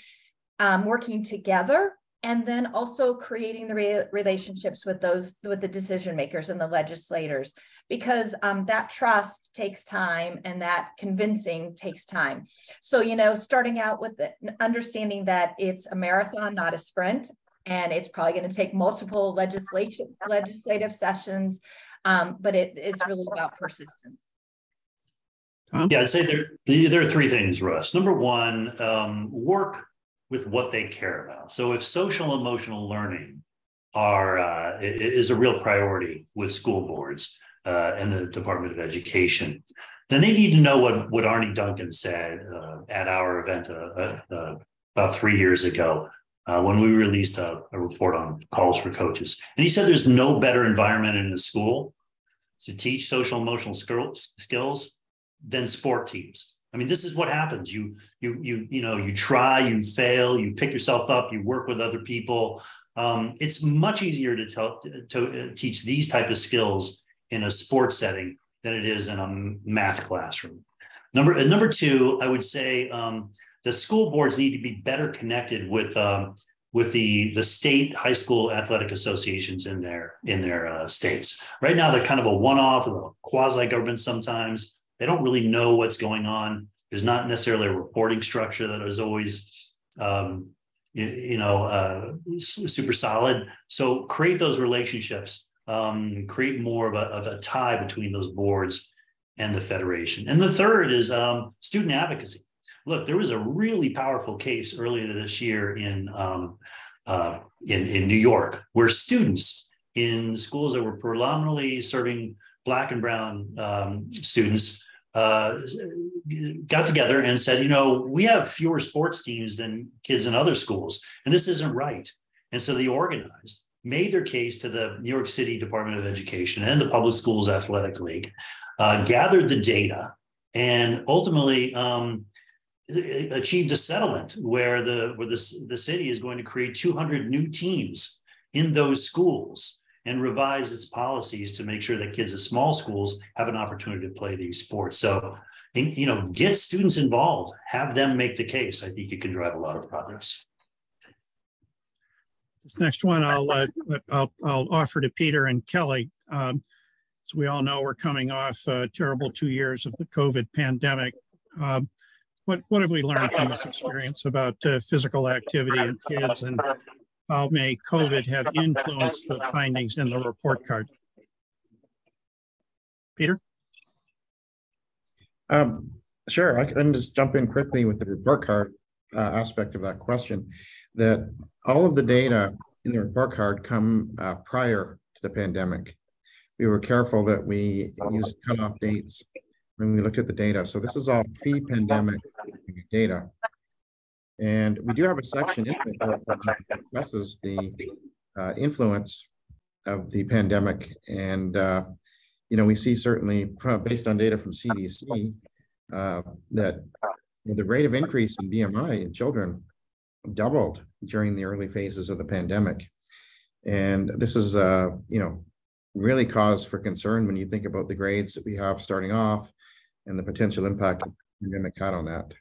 Speaker 3: working together, and then also creating the relationships with the decision makers and the legislators, because that trust takes time and that convincing takes time. So, starting out with understanding that it's a marathon, not a sprint, and it's probably going to take multiple legislative sessions, but it's really about persistence.
Speaker 5: Yeah, I'd say there are three things, Russ. Number one, work with what they care about. So if social emotional learning is a real priority with school boards and the Department of Education, then they need to know what Arnie Duncan said at our event about 3 years ago when we released a report on calls for coaches. And he said there's no better environment in the school to teach social emotional skills than sport teams. I mean, this is what happens. You try, you fail, you pick yourself up, you work with other people. It's much easier to teach these type of skills in a sports setting than it is in a math classroom. Number two, I would say the school boards need to be better connected with the state high school athletic associations in their states. Right now, they're kind of a one-off, a quasi-government sometimes. They don't really know what's going on. There's not necessarily a reporting structure that is always, super solid. So create those relationships, create more of a tie between those boards and the federation. And the third is student advocacy. Look, there was a really powerful case earlier this year in New York, where students in schools that were predominantly serving Black and brown students got together and said, we have fewer sports teams than kids in other schools, and this isn't right. And so they organized, made their case to the New York City Department of Education and the Public Schools Athletic League, gathered the data, and ultimately achieved a settlement where the city is going to create 200 new teams in those schools and revise its policies to make sure that kids at small schools have an opportunity to play these sports. So, get students involved, have them make the case. I think it can drive a lot of progress.
Speaker 1: This next one I'll offer to Peter and Kelly. As we all know, we're coming off a terrible 2 years of the COVID pandemic. What have we learned from this experience about physical activity in kids, and how may COVID have influenced the findings in the report card? Peter?
Speaker 2: Sure, I can just jump in quickly with the report card. aspect of that question, that all of the data in the report card come prior to the pandemic. We were careful that we used cutoff dates when we looked at the data. So this is all pre-pandemic data. And we do have a section in the report that discusses the influence of the pandemic. And, we see certainly based on data from CDC that the rate of increase in BMI in children doubled during the early phases of the pandemic. And this is, really cause for concern when you think about the grades that we have starting off and the potential impact the pandemic had on that.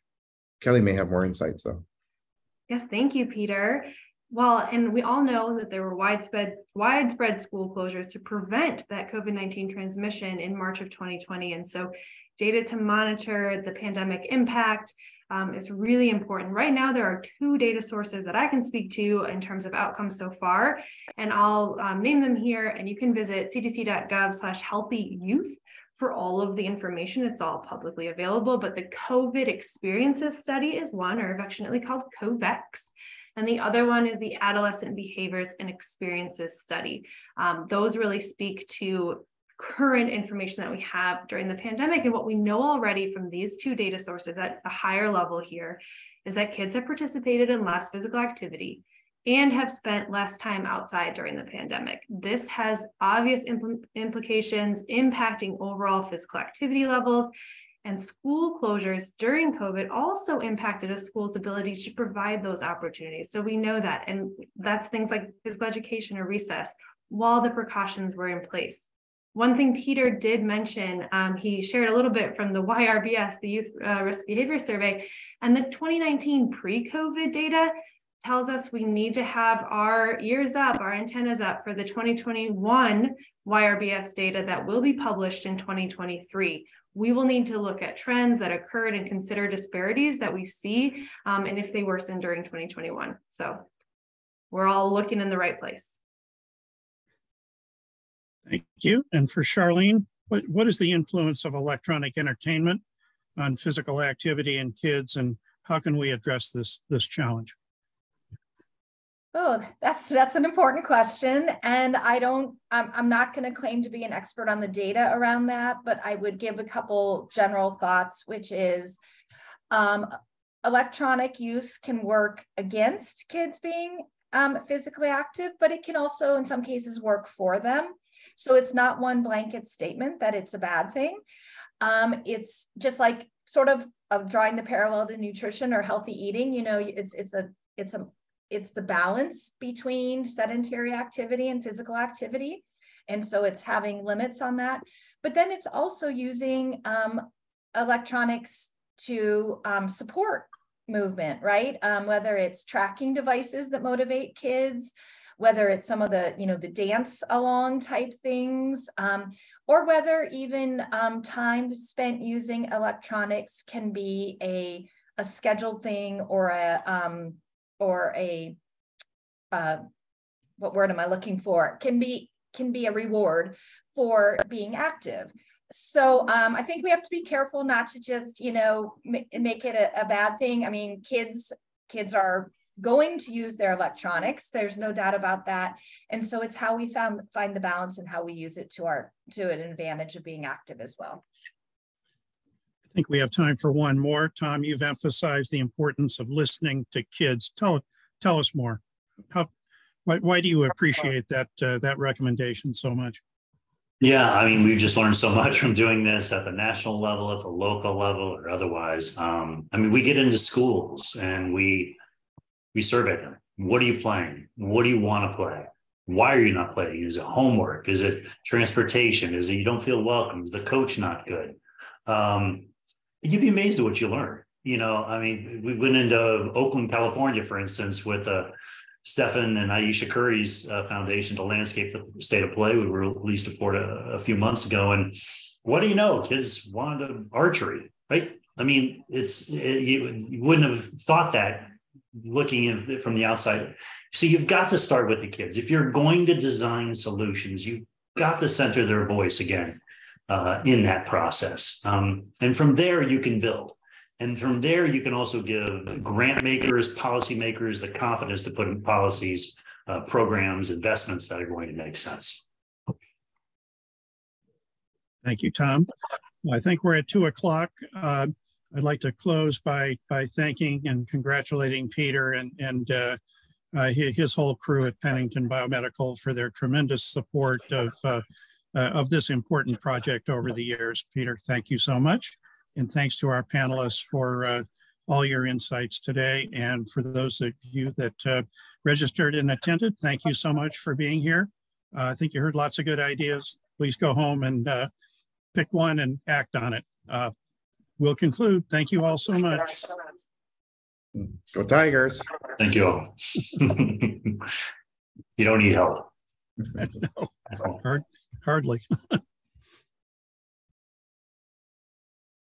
Speaker 2: Kelly may have more insights though.
Speaker 4: Yes, thank you, Peter. Well, and we all know that there were widespread school closures to prevent that COVID-19 transmission in March of 2020. And so data to monitor the pandemic impact is really important. Right now, there are 2 data sources that I can speak to in terms of outcomes so far, and I'll name them here, and you can visit cdc.gov/healthy-youth for all of the information. It's all publicly available, but the COVID experiences study is one, or affectionately called COVEX. And the other one is the Adolescent Behaviors and Experiences Study. Those really speak to current information that we have during the pandemic. And what we know already from these 2 data sources at a higher level here is that kids have participated in less physical activity and have spent less time outside during the pandemic. This has obvious implications impacting overall physical activity levels. And school closures during COVID also impacted a school's ability to provide those opportunities. So we know that, and that's things like physical education or recess while the precautions were in place. One thing Peter did mention, he shared a little bit from the YRBS, the Youth Risk Behavior Survey, and the 2019 pre-COVID data tells us we need to have our ears up, our antennas up for the 2021 YRBS data that will be published in 2023. We will need to look at trends that occurred and consider disparities that we see, and if they worsen during 2021. So we're all looking in the right place.
Speaker 1: Thank you. And for Charlene, what is the influence of electronic entertainment on physical activity in kids, and how can we address this challenge?
Speaker 3: Oh, that's an important question. And I'm not going to claim to be an expert on the data around that, but I would give a couple general thoughts, which is electronic use can work against kids being physically active, but it can also in some cases work for them. So it's not one blanket statement that it's a bad thing. It's just like sort of drawing the parallel to nutrition or healthy eating. It's the balance between sedentary activity and physical activity. And so it's having limits on that. But then it's also using electronics to support movement, right? Whether it's tracking devices that motivate kids, whether it's some of the, the dance along type things, or whether even time spent using electronics can be a scheduled thing or what word am I looking for? Can be a reward for being active. So I think we have to be careful not to just, make it a bad thing. I mean, kids are going to use their electronics. There's no doubt about that. And so it's how we find the balance and how we use it to an advantage of being active as well.
Speaker 1: I think we have time for one more. Tom, you've emphasized the importance of listening to kids. Tell us more. Why do you appreciate that recommendation so much?
Speaker 5: Yeah, I mean, we've just learned so much from doing this at the national level, at the local level, or otherwise. We get into schools and we survey them. What are you playing? What do you want to play? Why are you not playing? Is it homework? Is it transportation? Is it you don't feel welcome? Is the coach not good? You'd be amazed at what you learn. We went into Oakland, California, for instance, with Stefan and Aisha Curry's foundation to landscape the state of play. We released a report a few months ago, and what do you know? Kids wanted archery, right? I mean, you wouldn't have thought that looking in from the outside. So you've got to start with the kids. If you're going to design solutions, you've got to center their voice again in that process. And from there, you can build. And from there, you can also give grant makers, policymakers the confidence to put in policies, programs, investments that are going to make sense.
Speaker 1: Thank you, Tom. I think we're at 2 o'clock. I'd like to close by thanking and congratulating Peter and his whole crew at Pennington Biomedical for their tremendous support of this important project over the years. Peter, thank you so much. And thanks to our panelists for all your insights today. And for those of you that registered and attended, thank you so much for being here. I think you heard lots of good ideas. Please go home and pick one and act on it. We'll conclude. Thank you all so much.
Speaker 2: Go Tigers.
Speaker 5: Thank you all. You don't need help.
Speaker 1: No, hardly.